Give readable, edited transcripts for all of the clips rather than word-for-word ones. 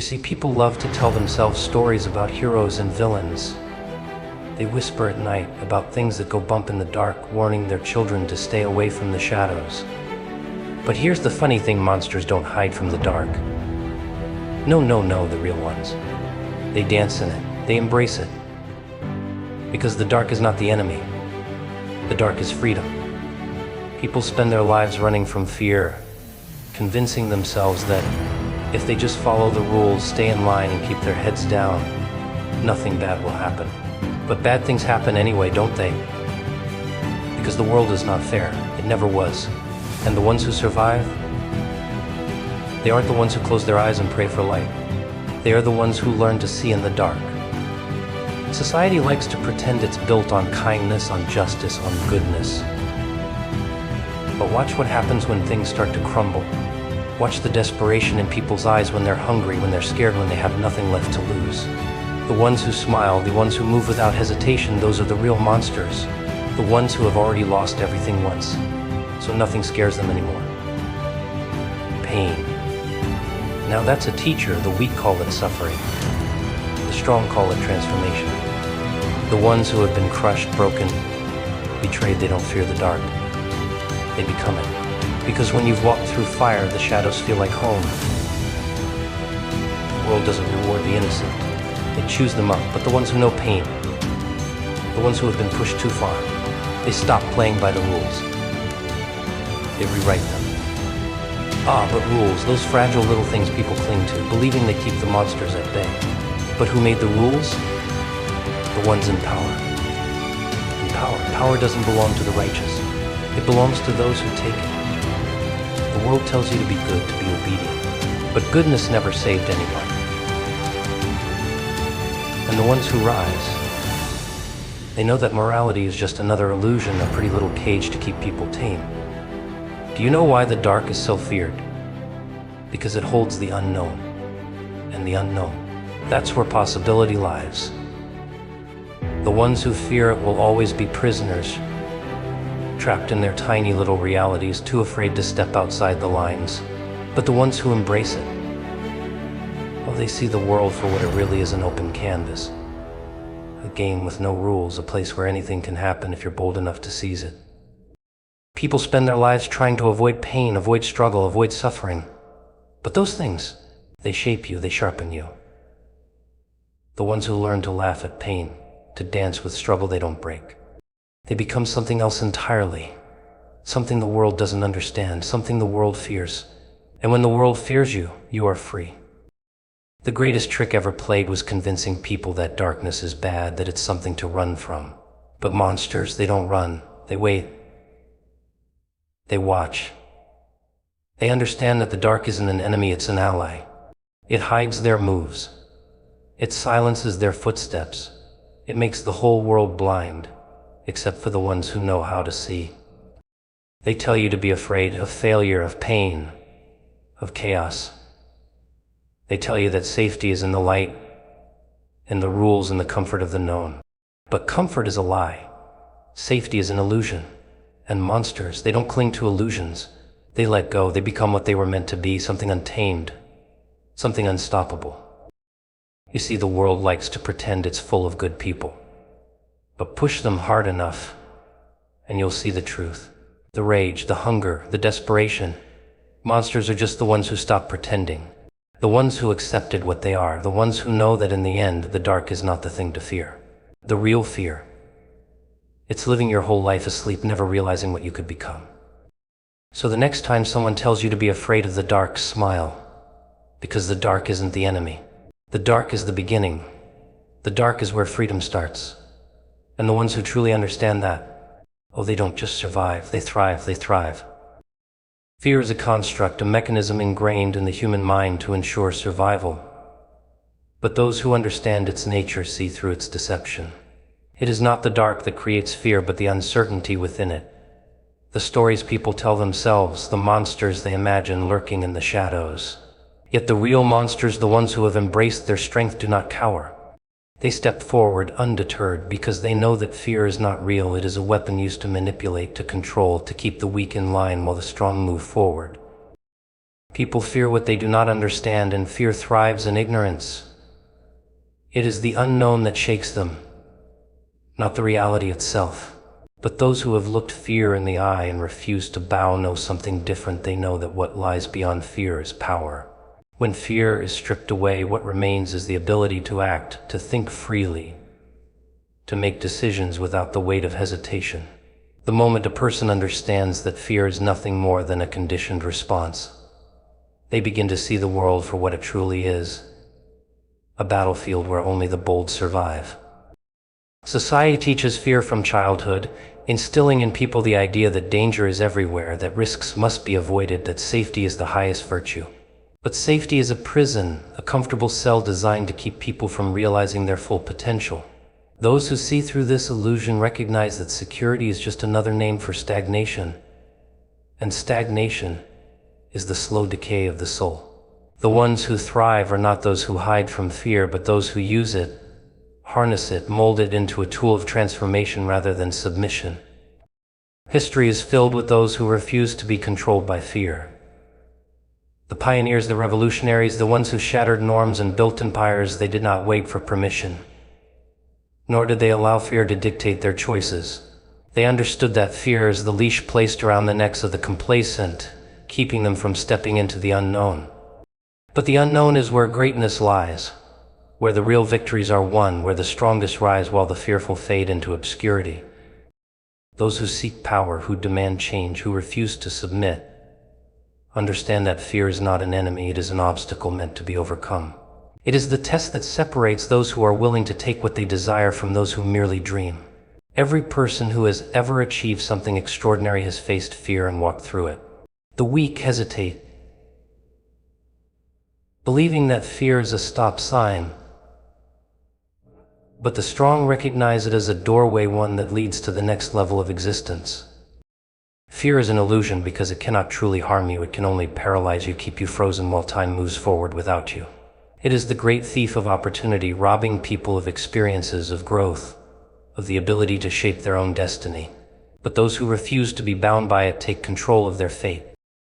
You see, people love to tell themselves stories about heroes and villains. They whisper at night about things that go bump in the dark, warning their children to stay away from the shadows. But here's the funny thing, monsters don't hide from the dark. No, the real ones. They dance in it, they embrace it. Because the dark is not the enemy. The dark is freedom. People spend their lives running from fear, convincing themselves that if they just follow the rules, stay in line, and keep their heads down, nothing bad will happen. But bad things happen anyway, don't they? Because the world is not fair. It never was. And the ones who survive, they aren't the ones who close their eyes and pray for light. They are the ones who learn to see in the dark. Society likes to pretend it's built on kindness, on justice, on goodness. But watch what happens when things start to crumble. Watch the desperation in people's eyes when they're hungry, when they're scared, when they have nothing left to lose. The ones who smile, the ones who move without hesitation, those are the real monsters. The ones who have already lost everything once, so nothing scares them anymore. Pain. Now that's a teacher. The weak call it suffering. The strong call it transformation. The ones who have been crushed, broken, betrayed, they don't fear the dark. They become it. Because when you've walked through fire, the shadows feel like home. The world doesn't reward the innocent. It chews them up. But the ones who know pain, the ones who have been pushed too far, they stop playing by the rules. They rewrite them. But rules, those fragile little things people cling to, believing they keep the monsters at bay. But who made the rules? The ones in power. And power doesn't belong to the righteous. It belongs to those who take it. The world tells you to be good, to be obedient. But goodness never saved anyone. And the ones who rise, they know that morality is just another illusion, a pretty little cage to keep people tame. Do you know why the dark is so feared? Because it holds the unknown. And the unknown, that's where possibility lies. The ones who fear it will always be prisoners, trapped in their tiny little realities, too afraid to step outside the lines. But the ones who embrace it, they see the world for what it really is, an open canvas. A game with no rules, a place where anything can happen if you're bold enough to seize it. People spend their lives trying to avoid pain, avoid struggle, avoid suffering. But those things, they shape you, they sharpen you. The ones who learn to laugh at pain, to dance with struggle, they don't break. They become something else entirely. Something the world doesn't understand, something the world fears. And when the world fears you, you are free. The greatest trick ever played was convincing people that darkness is bad, that it's something to run from. But monsters, they don't run, they wait. They watch. They understand that the dark isn't an enemy, it's an ally. It hides their moves. It silences their footsteps. It makes the whole world blind, except for the ones who know how to see. They tell you to be afraid of failure, of pain, of chaos. They tell you that safety is in the light, in the rules, in the comfort of the known. But comfort is a lie. Safety is an illusion. And monsters, they don't cling to illusions. They let go. They become what they were meant to be, something untamed, something unstoppable. You see, the world likes to pretend it's full of good people. But push them hard enough, and you'll see the truth. The rage, the hunger, the desperation. Monsters are just the ones who stop pretending. The ones who accepted what they are. The ones who know that in the end, the dark is not the thing to fear. The real fear, it's living your whole life asleep, never realizing what you could become. So the next time someone tells you to be afraid of the dark, smile. Because the dark isn't the enemy. The dark is the beginning. The dark is where freedom starts. And the ones who truly understand that, they don't just survive, they thrive, they thrive. Fear is a construct, a mechanism ingrained in the human mind to ensure survival. But those who understand its nature see through its deception. It is not the dark that creates fear, but the uncertainty within it. The stories people tell themselves, the monsters they imagine lurking in the shadows. Yet the real monsters, the ones who have embraced their strength, do not cower. They step forward undeterred because they know that fear is not real. It is a weapon used to manipulate, to control, to keep the weak in line while the strong move forward. People fear what they do not understand, and fear thrives in ignorance. It is the unknown that shakes them, not the reality itself. But those who have looked fear in the eye and refuse to bow know something different. They know that what lies beyond fear is power. When fear is stripped away, what remains is the ability to act, to think freely, to make decisions without the weight of hesitation. The moment a person understands that fear is nothing more than a conditioned response, they begin to see the world for what it truly is, a battlefield where only the bold survive. Society teaches fear from childhood, instilling in people the idea that danger is everywhere, that risks must be avoided, that safety is the highest virtue. But safety is a prison, a comfortable cell designed to keep people from realizing their full potential. Those who see through this illusion recognize that security is just another name for stagnation, and stagnation is the slow decay of the soul. The ones who thrive are not those who hide from fear, but those who use it, harness it, mold it into a tool of transformation rather than submission. History is filled with those who refuse to be controlled by fear. The pioneers, the revolutionaries, the ones who shattered norms and built empires, they did not wait for permission, nor did they allow fear to dictate their choices. They understood that fear is the leash placed around the necks of the complacent, keeping them from stepping into the unknown. But the unknown is where greatness lies, where the real victories are won, where the strongest rise while the fearful fade into obscurity. Those who seek power, who demand change, who refuse to submit, understand that fear is not an enemy, it is an obstacle meant to be overcome. It is the test that separates those who are willing to take what they desire from those who merely dream. Every person who has ever achieved something extraordinary has faced fear and walked through it. The weak hesitate, believing that fear is a stop sign, but the strong recognize it as a doorway, one that leads to the next level of existence. Fear is an illusion because it cannot truly harm you. It can only paralyze you, keep you frozen while time moves forward without you. It is the great thief of opportunity, robbing people of experiences, of growth, of the ability to shape their own destiny. But those who refuse to be bound by it take control of their fate.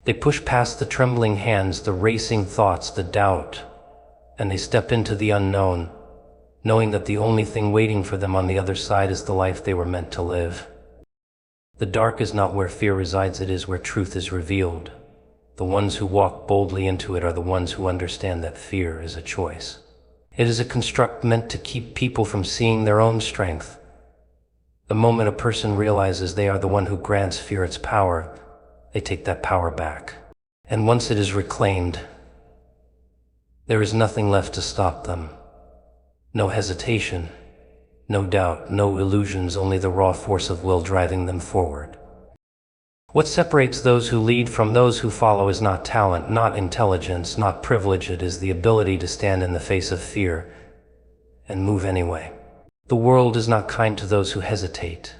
They push past the trembling hands, the racing thoughts, the doubt, and they step into the unknown, knowing that the only thing waiting for them on the other side is the life they were meant to live. The dark is not where fear resides, it is where truth is revealed. The ones who walk boldly into it are the ones who understand that fear is a choice. It is a construct meant to keep people from seeing their own strength. The moment a person realizes they are the one who grants fear its power, they take that power back. And once it is reclaimed, there is nothing left to stop them. No hesitation, no doubt, no illusions, only the raw force of will driving them forward. What separates those who lead from those who follow is not talent, not intelligence, not privilege. It is the ability to stand in the face of fear and move anyway. The world is not kind to those who hesitate,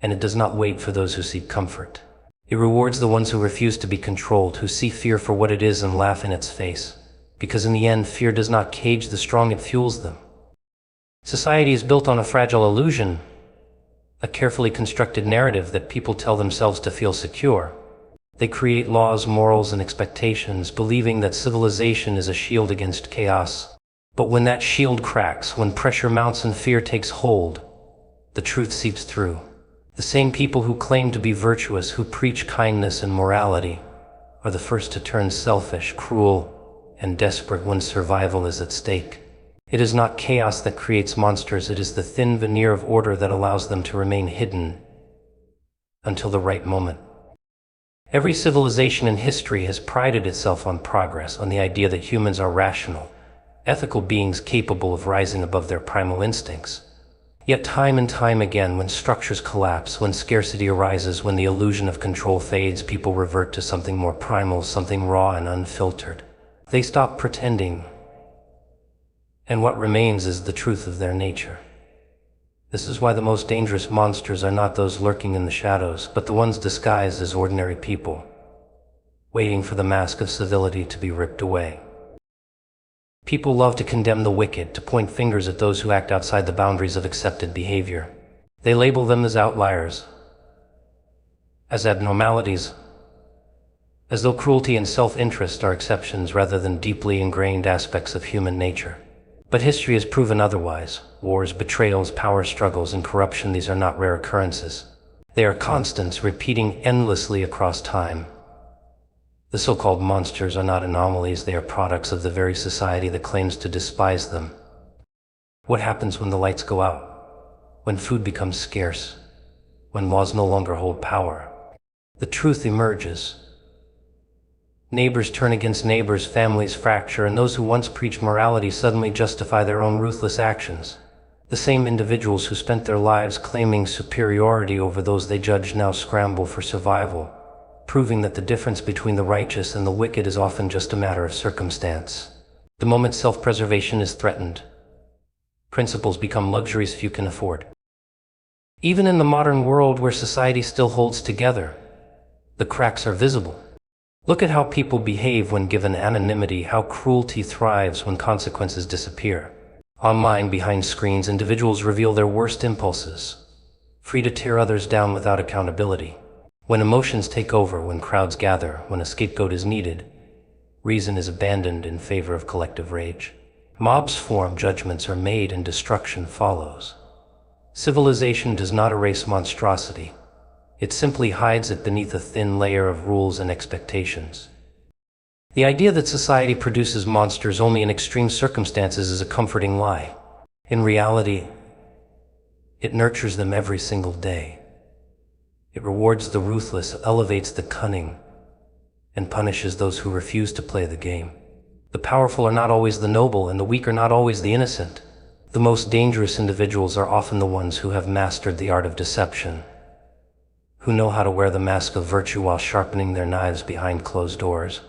and it does not wait for those who seek comfort. It rewards the ones who refuse to be controlled, who see fear for what it is and laugh in its face. Because in the end, fear does not cage the strong, it fuels them. Society is built on a fragile illusion, a carefully constructed narrative that people tell themselves to feel secure. They create laws, morals, and expectations, believing that civilization is a shield against chaos. But when that shield cracks, when pressure mounts and fear takes hold, the truth seeps through. The same people who claim to be virtuous, who preach kindness and morality, are the first to turn selfish, cruel, and desperate when survival is at stake. It is not chaos that creates monsters, it is the thin veneer of order that allows them to remain hidden until the right moment. Every civilization in history has prided itself on progress, on the idea that humans are rational, ethical beings capable of rising above their primal instincts. Yet time and time again, when structures collapse, when scarcity arises, when the illusion of control fades, people revert to something more primal, something raw and unfiltered. They stop pretending, and what remains is the truth of their nature. This is why the most dangerous monsters are not those lurking in the shadows, but the ones disguised as ordinary people, waiting for the mask of civility to be ripped away. People love to condemn the wicked, to point fingers at those who act outside the boundaries of accepted behavior. They label them as outliers, as abnormalities, as though cruelty and self-interest are exceptions rather than deeply ingrained aspects of human nature. But history has proven otherwise. Wars, betrayals, power struggles, and corruption, these are not rare occurrences. They are constants, repeating endlessly across time. The so-called monsters are not anomalies, they are products of the very society that claims to despise them. What happens when the lights go out? When food becomes scarce? When laws no longer hold power? The truth emerges. Neighbors turn against neighbors, families fracture, and those who once preached morality suddenly justify their own ruthless actions. The same individuals who spent their lives claiming superiority over those they judge now scramble for survival, proving that the difference between the righteous and the wicked is often just a matter of circumstance. The moment self-preservation is threatened, principles become luxuries few can afford. Even in the modern world where society still holds together, the cracks are visible. Look at how people behave when given anonymity, how cruelty thrives when consequences disappear. Online, behind screens, individuals reveal their worst impulses, free to tear others down without accountability. When emotions take over, when crowds gather, when a scapegoat is needed, reason is abandoned in favor of collective rage. Mobs form, judgments are made, and destruction follows. Civilization does not erase monstrosity. It simply hides it beneath a thin layer of rules and expectations. The idea that society produces monsters only in extreme circumstances is a comforting lie. In reality, it nurtures them every single day. It rewards the ruthless, elevates the cunning, and punishes those who refuse to play the game. The powerful are not always the noble, and the weak are not always the innocent. The most dangerous individuals are often the ones who have mastered the art of deception, who know how to wear the mask of virtue while sharpening their knives behind closed doors.